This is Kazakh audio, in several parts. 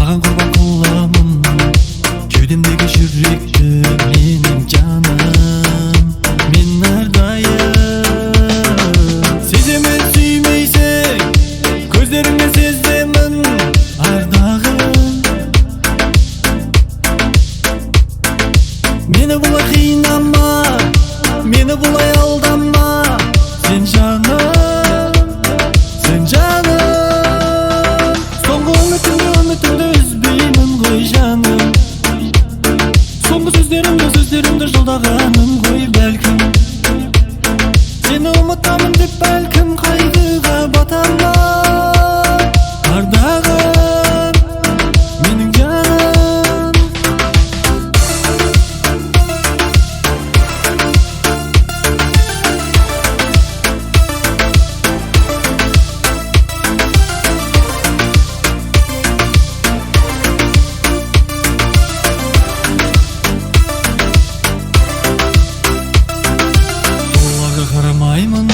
Sağan kurban kullamın Kevdemdeki жүректі менің жаным Мен әрдайым Сеземін сүймейсің Көздеріңнен сеземін ардағым Мені бұлай қинама Мені бұлай алдама Сен жаным Сен жаным Соңғы үмітімді үзбеймін ғой жаным Соңғы сөздерімді жолдағаным ғой бәлкім Сені ұмытамын деп бәлкім қайғыға батама Ардағым менің жаным Қарамаймын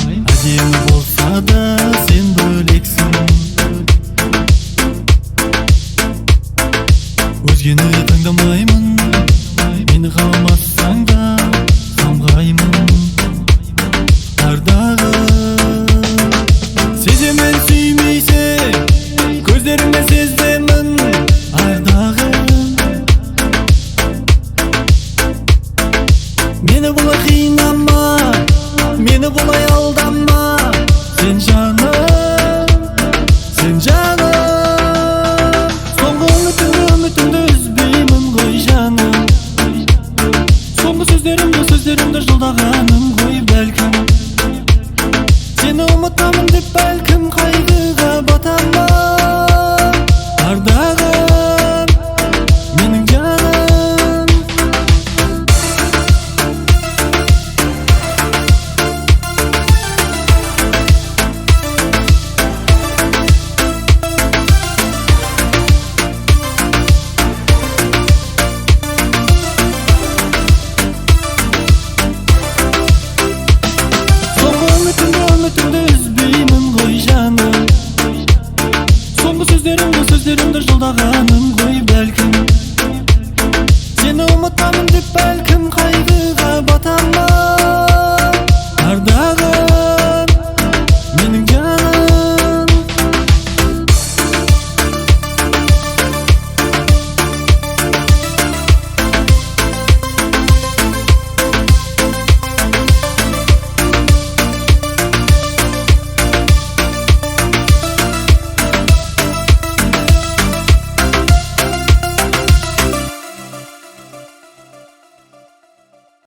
әдемі болса да сен бөлексің Өзгені таңдамаймын Мені қаламасаң да самғаймын Ардағым Сеземін сүймейсің Көздеріңнен сеземін ардағым Мені бұлай қинама Мені бұлай алдама Сен жаным Сен жаным Соңғы үмітімді үзбеймін ғой жаным Соңғы сөздерімді жолдағаным ғой бәлкім Сені ұмытамын деп бәлкім қайғыға батама Ардағым менің жаным Үмітімді үзбеймін ғой жаным Соңғы сөздерімді жолдағаным